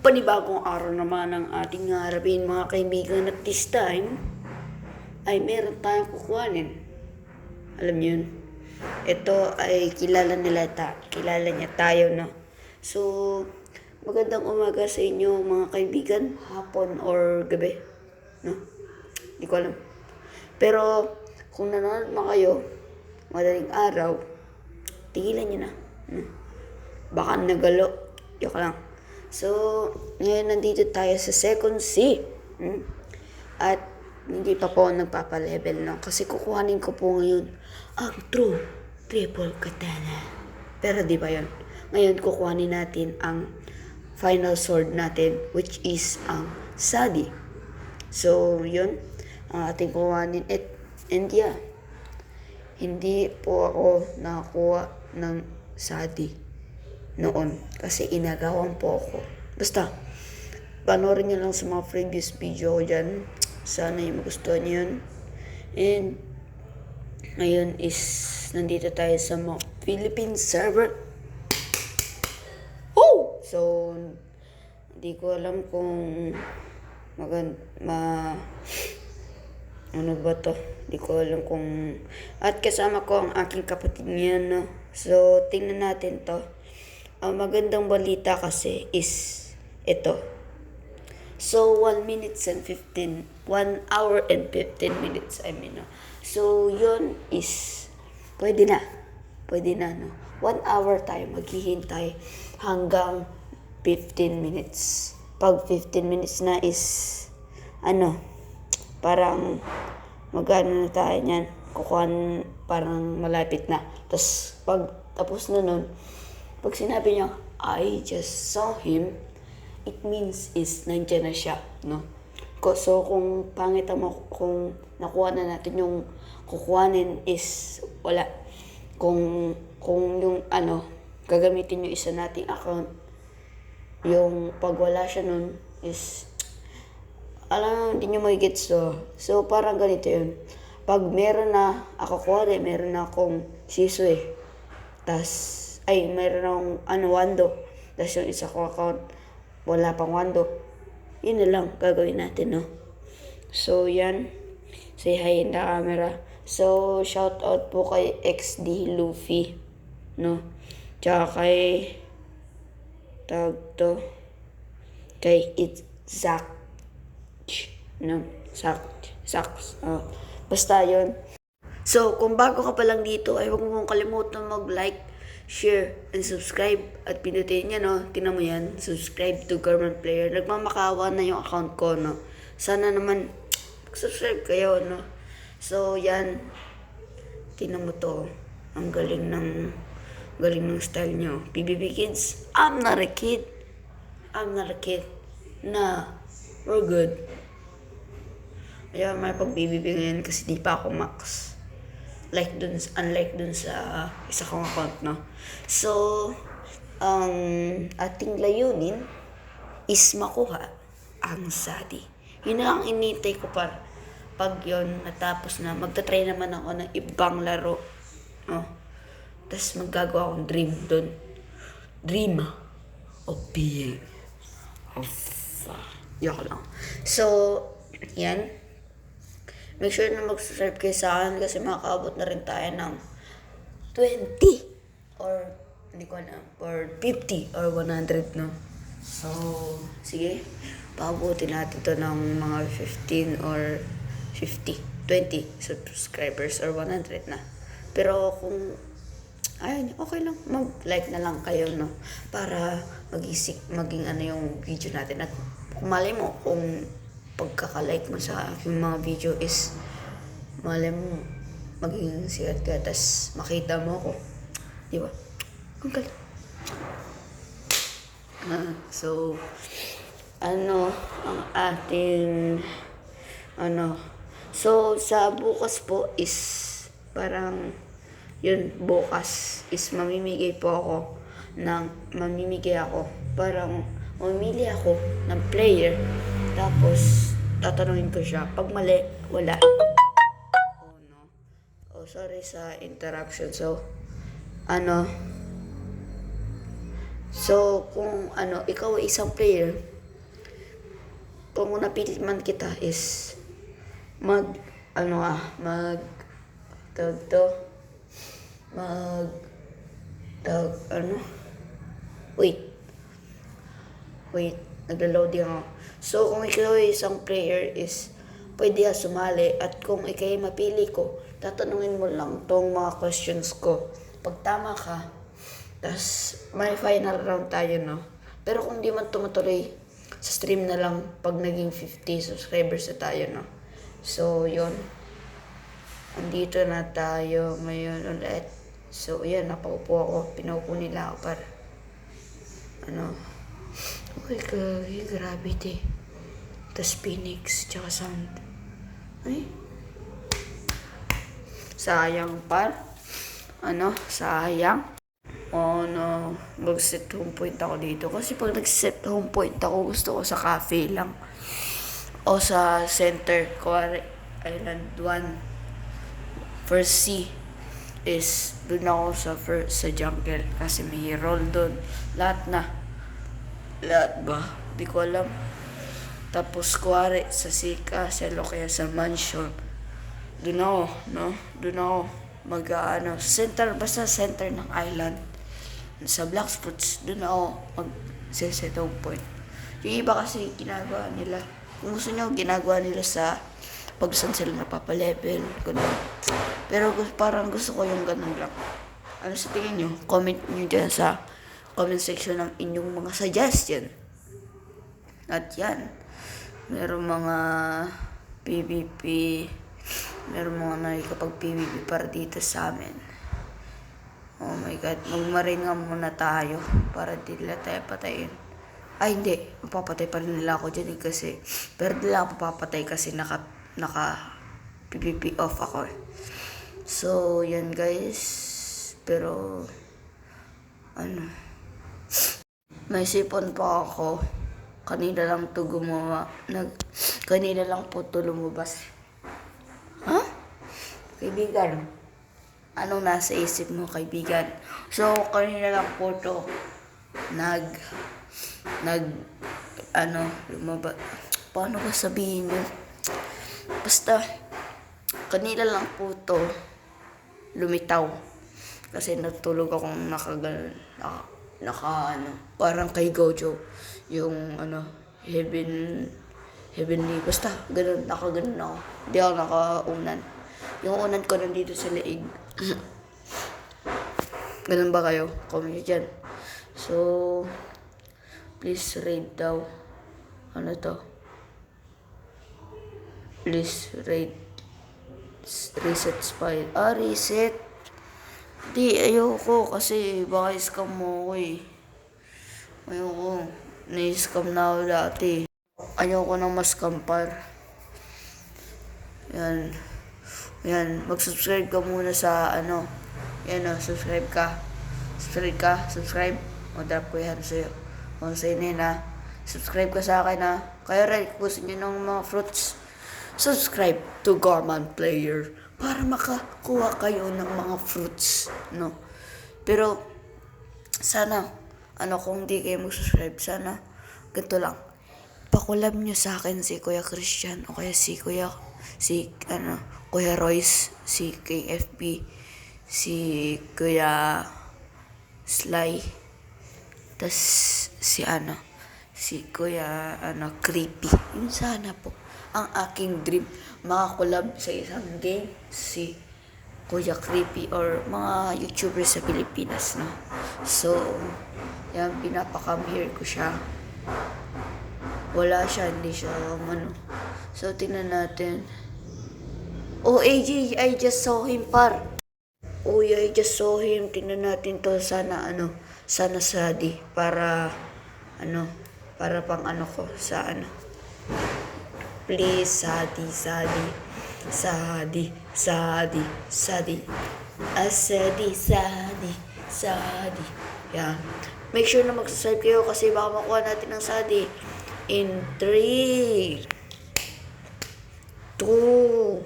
Panibagong araw naman ang ating harapin mga kaibigan at this time ay meron tayong kukuhanin. Alam niyo yun? Ito ay kilala niya tayo na. So, magandang umaga sa inyo mga kaibigan, hapon or gabi. No? Hindi ko alam. Pero kung nanonood na kayo, madaling araw, tigilan niyo na. Baka nagalo. Joke lang. So, ngayon nandito tayo sa second C. At hindi pa po nagpapalevel no? Kasi kukuhanin ko po ngayon ang true triple katana. Pero di ba yun? Ngayon kukuhanin natin ang final sword natin, which is ang Sadi. So, yun. Ang ating kukuhanin. And yeah, hindi po ako nakakuha ng Sadi noon kasi inagawan po ako. Basta, panoorin nyo lang sa mga previous video ko dyan. Sana yung magustuhan nyo yun. And, ngayon is, nandito tayo sa mga Philippine server. Woo! So, hindi ko alam kung ano ba to? Hindi ko alam kung... At kasama ko ang aking kapatid ngayon, no? So, tingnan natin to. Ang magandang balita kasi is ito. So, 1 hour and 15 minutes, I mean, no? So, yun is, pwede na, no? 1 hour tayo maghihintay hanggang 15 minutes. Pag 15 minutes na is, parang, magano na tayo niyan, kukuhan, parang malapit na. Tapos, pag tapos na nun, pag sinabi niya, I just saw him, it means is nandiyan na siya, no? So, kung pangit mo, kung nakuha na natin yung kukuhanin is wala. Kung yung gagamitin yung isa nating account, yung pag wala siya nun is, hindi nyo magigets to. So, parang ganito yun. Pag meron na ako kuwari, meron na akong Shisui, mayroon akong Wando. Tapos yung isa ko account, wala pang Wando. Yun na lang gagawin natin, no? So, yan. Say hi in the camera. So, shout out po kay XD Luffy, no? Tsaka kay Zach, no? Zach. Basta yun. So, kung bago ka pa lang dito, ay huwag mong kalimutan mag-like, share, and subscribe. At pinutin niya, no? Tingnan mo yan. Subscribe to Government Player. Nagmamakawa na yung account ko, no? Sana naman, subscribe kayo, no? So, yan. Tingnan mo to. Ang galing ng style nyo. PBB Kids, I'm not a kid. Nah, we're good. Ayaw, may pag-BBB ngayon kasi di pa ako max. Unlike dun sa isa kong account, no? So, ang ating layunin is makuha ang Sadi. Yun na lang inintay ko pag yun natapos na, magta-try naman ako ng ibang laro, no? Tapos maggagawa akong dream dun. Dream of being Yoko lang. So, yan. Make sure na mag-subscribe kayo sa akin kasi makakaabot na rin tayo ng 20 or hindi ko alam, or 50 or 100, no? So, sige, paabutin natin to ng mga 15 or 20 subscribers or 100 na. Pero kung okay lang, mag-like na lang kayo, no? Para maging yung video natin. At kung malay mo, kung pagkaka-like mo sa aking mga video is malay mo maging sikat ka, tas makita mo ako, di ba? Ang galing. So, ang ating so sa bukas po is parang yun, bukas is mamimigay ako, parang mamili ako ng player, tapos tatanungin ko siya. Pag mali, wala. Oh no. Oh, sorry sa interruption. So, So, kung ikaw ay isang player, kung napili man kita is tawag to, mag, tawag, wait, nagla-loading ako. So, kung ikaw ay isang player is, pwede ka sumali. At kung ikaw ay mapili ko, tatanungin mo lang tong mga questions ko. Pag tama ka, tas may final round tayo, no? Pero kung di man tumatuloy, sa stream na lang pag naging 50 subscribers na tayo, no? So, yun. Andito na tayo ngayon ulit. So, yan, napaupo ako. Pinaupo nila ako para, uy, gravity. Tas Phoenix, tsaka sound. Ay. Sayang par. Sayang. Mag-set home point ako dito. Kasi pag nag-set home point ako, gusto ko sa cafe lang. O sa center, Kuwari Island 1. First C is dun ako sa jungle. Kasi may roll dun. Lahat ba? Di ko alam. Tapos kuwari sa Sika, Selo, kaya sa mansion. Doon ako, no? Doon ako basta center ng island. Sa Black Spots, doon ako mag-set home point. Yung iba kasi ginagawa nila. Kung gusto nyo, ginagawa nila sa pag saan sila napapalevel. Ganun. Pero parang gusto ko yung ganun lang. Ano sa tingin nyo? Comment nyo dyan sa comment section ng inyong mga suggestion. At yan, meron mga PvP, meron mga nakikapag-PvP para dito sa amin. Oh my god, magmaringa muna tayo para di nila tayo patayin. Ay hindi, mapapatay pa rin nila ako dyan kasi, pero di lang ako papatay kasi naka PvP off ako. So, yan guys, pero, may sipon pa ako. Kanina lang to kanina lang po to lumabas. Ha? Kaibigan, anong nasa isip mo, kaibigan? So, kanina lang po to lumabas. Paano ba sabihin yun? Basta, kanina lang po to lumitaw. Kasi natulog akong parang kay Gojo. Yung heavenly, basta ganun, nakaganon ako. Hindi ako nakaunan. Yung unan ko nandito sa leeg. Ganun ba kayo? Comment nyo dyan. So, please rate daw. Ano to? Please rate. Reset spy. Reset. Di, ayoko kasi baka scam mo ko eh. Ayoko. Na-scam na ako dati. Ayoko nang ma-scam par. Yan. Yan. Mag-subscribe ka muna sa Yan o, subscribe ka. Subscribe. O, drop ko yan sa'yo. O, sa'yo na subscribe ka sa akin ha. Kaya rin, gusto nyo ng mga fruits. Subscribe to Gorman Player para makakuha kayo ng mga fruits, no? Pero, sana, kung hindi kayo mag-subscribe, sana, ganito lang. Pakulab nyo sa akin si Kuya Christian, o kaya Kuya Royce, si KFP, si Kuya Sly, tas si Kuya, Creepy. Yun sana po. Ang aking dream, makakulab sa isang game, si Kuya Creepy or mga YouTubers sa Pilipinas, no? So, yan, pinapakam here ko siya. Wala siya, hindi siya, So, tingnan natin. Oh, AJ, I just saw him, par. Oh, I just saw him. Tingnan natin to, sana, sana Sadi, para, para pang ko, sa Please, Sadi. Yan. Make sure na mag-subscribe kayo kasi baka makuha natin ng Sadi. In 3, 2,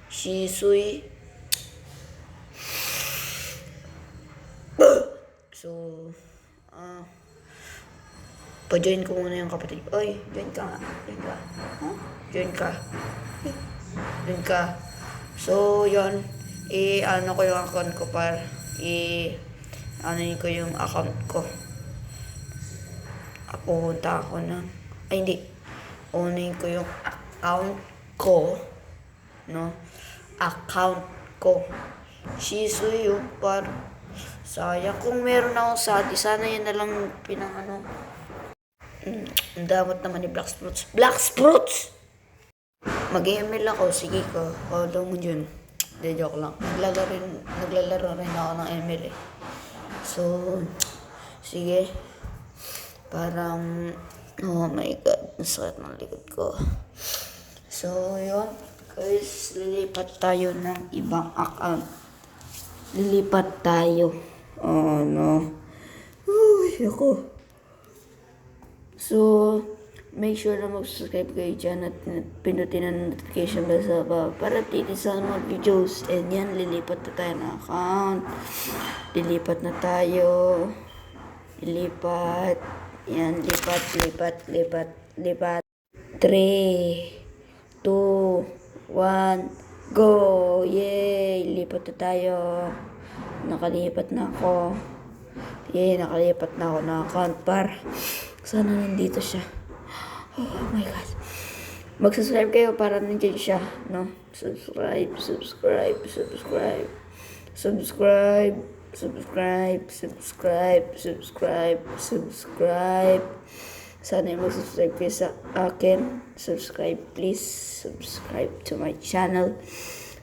Shisui. So, Pa-join ko muna yung kapatid ko. Oy, join ka nga. Join ka. Huh? Join ka. Join ka. So, yun. Ano ko yung account ko par. Ano ko yung account ko. Pupunta ako ng... Ay, hindi. Unahin ko yung account ko. No? Account ko. Shisuyu par. Sayang kung meron ako sana yan na lang pinang ano. Ang damot naman ni Black Sprouts. Black Sprouts! Mag-email ako. Sige ko. Follow mo dyan. Hindi, joke lang. Naglalaro rin ako ng ML eh. So, sige. Parang, oh my God. Nasakit ng likod ko. So, yun. Guys, lilipat tayo ng ibang account. Lilipat tayo. Oh, no. Uy, ako. So, make sure na mag-subscribe kayo dyan at pinutin ang notification bell sa baba para updated sa mga videos. And yan, lilipat na tayo ng account. Lilipat na tayo. Lilipat. Yan, lipat. 3, 2, 1, go! Yay! Lipat na tayo. Nakalipat na ako. Yay, nakalipat na ako ng account par. Sana nandito siya. Oh my God. Mag-subscribe kayo para nandiyan siya, no? Subscribe. Sana mag-subscribe kayo sa akin. Subscribe, please. Subscribe to my channel.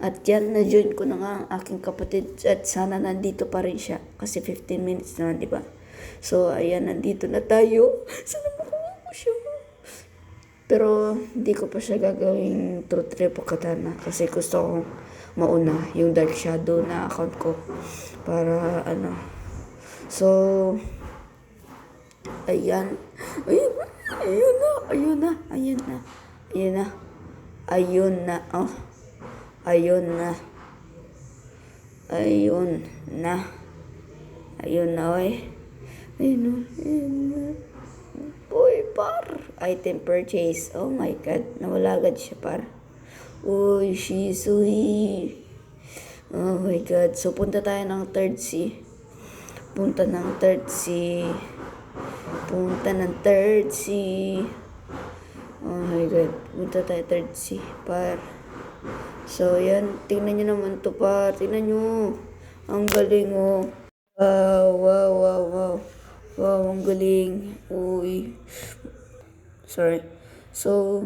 At yan, na-join ko na nga ang aking kapatid. At sana nandito pa rin siya. Kasi 15 minutes na, di ba? So, ayan, nandito na tayo. Sana makuha ko siya. Pero, hindi ko pa siya gagawing truth repo katana. Kasi gusto kong mauna yung Dark Shadow na account ko. Para, ano. So, ayan. Ayun na, oy. Boy, par. Item purchase. Oh my God. Nawala agad siya, par. Uy, Shisui. Oh my God. So, punta tayo ng third sea. Punta ng third sea. Oh my God. Punta tayo third sea, par. So, yan. Tingnan nyo naman to, par. Tingnan nyo. Ang galing, oh. Wow. Wow, ang galing. Uy. Sorry. So,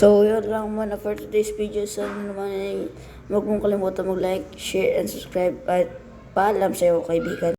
yun lang muna for today's video. Sana naman ay huwag mong kalimutan mag-like, share, and subscribe. At paalam sa'yo, kaibigan.